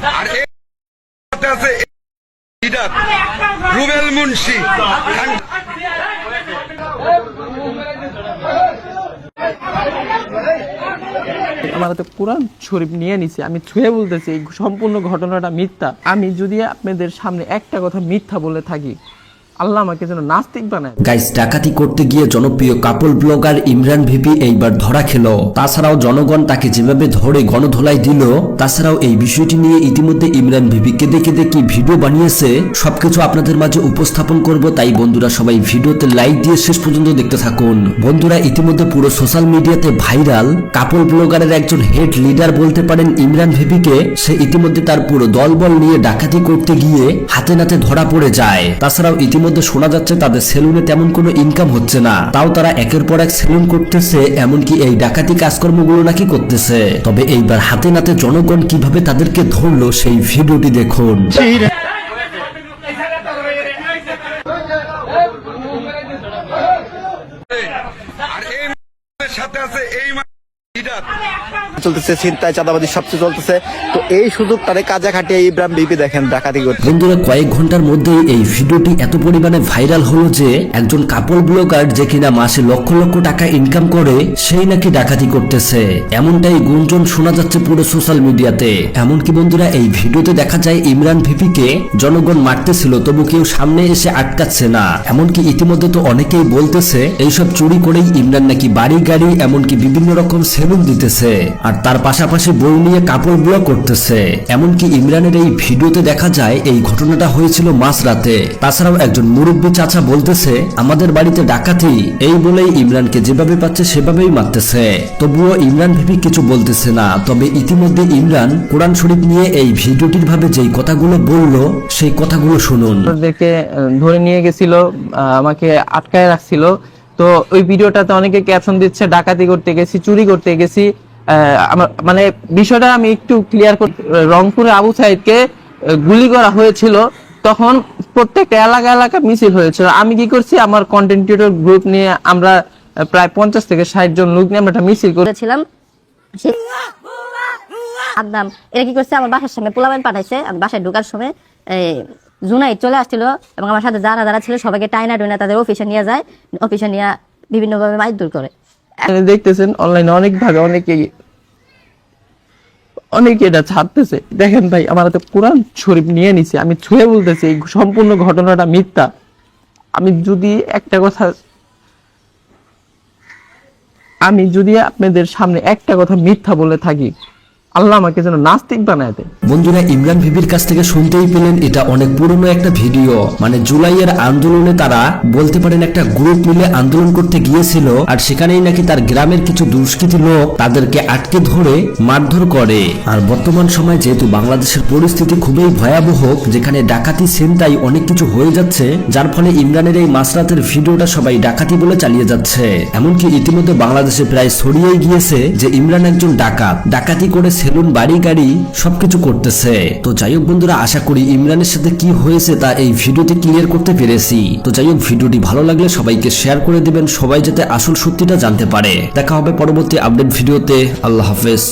আর এই আছে লিডার রুবেল মুন্সি। আমার তো কোরআন শরীফ নিয়ে নিছে, আমি ছুঁয়ে বলতেছি এই সম্পূর্ণ ঘটনাটা মিথ্যা। আমি যদি আপনাদের সামনে একটা কথা মিথ্যা বলে থাকি, আল্লাহ আমাকে যেন নাস্তিক বানায়। গাইস, ডাকাতি করতে গিয়ে জনপ্রিয় কাপল ব্লগার ইমরান ভিপি এইবার ধরা খেল। তাছাড়াও জনগণ তাকে যেভাবে ধরে গণধোলাই দিল, তাছাড়াও এই বিষয়টি নিয়ে ইতিমধ্যে ইমরান ভিপি কেঁদে কেঁদে কি ভিডিও বানিয়েছে সবকিছু আপনাদের মাঝে উপস্থাপন করব। তাই বন্ধুরা সবাই ভিডিওতে লাইক দিয়ে শেষ পর্যন্ত দেখতে থাকুন। বন্ধুরা, ইতিমধ্যে পুরো সোশ্যাল মিডিয়াতে ভাইরাল কাপল ব্লগারের একজন হেড লিডার বলতে পারেন ইমরান ভিপিকে, সে ইতিমধ্যে তার পুরো দলবল নিয়ে ডাকাতি করতে গিয়ে হাতে নাতে ধরা পড়ে যায়। তাছাড়াও ইতিমধ্যে শোনা যাচ্ছে তাদের সেলুনে তেমন কোনো ইনকাম হচ্ছে না, তাও তারা একের পর এক সেলুন করতেছে, এমনকি এই ডাকাতি কাজকর্মগুলো নাকি করতেছে। তবে এইবার হাতে নাতে জনগণ কিভাবে তাদেরকে ধরলো সেই ভিডিওটি দেখুন। আর এই সাথে আছে এই লিডার চলতেছে, ছিনতাই চাঁদাবাজি সবচেয়ে চলতেছে। তো এই সুযোগ তাদের কাজে খাটিয়ে ইমরান বিপি দেখেন ডাকাতি করছে। বন্ধুরা, কয়েক ঘন্টার মধ্যেই এই ভিডিওটি এত পরিমাণে ভাইরাল হলো যে একজন কাপল ব্লগার যে কিনা মাসে লক্ষ লক্ষ টাকা ইনকাম করে সেই নাকি ডাকাতি করতেছে, এমনটাই গুঞ্জন শোনা যাচ্ছে পুরো সোশ্যাল মিডিয়াতে। এমনকি বন্ধুরা, এই ভিডিওতে দেখা যায় ইমরান ভিপিকে জনগণ মারতেছিল, তবু কেউ সামনে এসে আটকাচ্ছে না। এমনকি ইতিমধ্যে তো অনেকেই বলতেছে এইসব চুরি করেই ইমরান নাকি বাড়ি গাড়ি এমনকি বিভিন্ন রকম সেলুন দিতেছে, আর তার পাশাপাশি বউ নিয়ে কাপড় ব্লগ করতেছে। এমনকি ইমরানের এই ভিডিওতে দেখা যায় এই ঘটনাটা হয়েছিল মাঝরাতে। তাছাড়াও একজন মুরব্বী চাচা বলতেছে আমাদের বাড়িতে ডাকাতি, এই বলেই ইমরানকে যেভাবে পাচ্ছে সেভাবেই মারতেছে। তবুও ইমরান ভিপি কিছু বলতেছে না। তবে ইতিমধ্যে ইমরান কোরআন শরীফ নিয়ে এই ভিডিওটির ভাবে যেই কথাগুলো বললো সেই কথাগুলো শুনুন। ওদেরকে ধরে নিয়ে গেছিল, আমাকে আটকায় রাখছিল। তো ওই ভিডিওটাতে অনেকে ক্যাপশন দিচ্ছে ডাকাতি করতে গেছি, চুরি করতে গেছি। আমার মানে বিষয়টা আমি একটু ক্লিয়ার করি। রংপুরে আবু সাইদকে গুলি করা হয়েছিল, তখন প্রত্যেকটা এলাকা মিছিল হয়েছিল। আমি কি করছি, আমার কন্টেন্ট ক্রিয়েটর গ্রুপ নিয়ে আমরা প্রায় 50 থেকে 60 জন লোক নিয়ে আমরা একটা মিছিল করেছিলাম। আদনাম এরা কি করছে, আমার বাসার সামনে পোলাবেন পাঠাইছে। আমি বাসায় ঢোকার সময় জুনাই চলে আসছিল এবং আমার সাথে যারা ছিল সবাইকে টাইনা টুইনা তাদের অফিসে নিয়ে যায়, অফিসে নিয়ে বিভিন্নভাবে মারধর করে। দেখতেছেন অনলাইনে অনেক ভাবে অনেকে এটা ছাড়তেছে। দেখেন ভাই, আমার তো কোরআন শরীফ নিয়ে নিছে, আমি ছুঁয়ে বলতেছি এই সম্পূর্ণ ঘটনাটা মিথ্যা। আমি যদি আপনাদের সামনে একটা কথা মিথ্যা বলে থাকি, আল্লাহ আমাকে যেন নাস্তিক বানায় দেয়। বন্ধুরা, ইমরান ভিপির কাছ থেকে শুনতেই পেলেন এটা অনেক পুরনো একটা ভিডিও। মানে জুলাইয়ের আন্দোলনে তারা বলতে পারেন একটা গ্রুপ মিলে আন্দোলন করতে গিয়েছিল, আর সেখানেই নাকি তার গ্রামের কিছু দুষ্কৃতী লোক তাদেরকে আটকে ধরে মারধর করে। আর বর্তমান সময় যেহেতু বাংলাদেশের পরিস্থিতি খুবই ভয়াবহ, যেখানে ডাকাতি ছিনতাই অনেক কিছু হয়ে যাচ্ছে, যার ফলে ইমরানের এই মাঝরাতের ভিডিওটা সবাই ডাকাতি বলে চালিয়ে যাচ্ছে। এমনকি ইতিমধ্যে বাংলাদেশে প্রায় ছড়িয়েই গিয়েছে যে ইমরান একজন ডাকাতি করে সেলুন বাড়ি গাড়ি সবকিছু করতেছে। তো যাই হোক বন্ধুরা, আশা করি ইমরানের সাথে কি হয়েছে তা এই ভিডিওতে ক্লিয়ার করতে পেরেছি। তো যাই হোক, ভিডিওটি ভালো লাগলে সবাইকে শেয়ার করে দিবেন, সবাই যাতে আসল সত্যিটা জানতে পারে। দেখা হবে পরবর্তী আপডেট ভিডিওতে। আল্লাহ হাফেজ।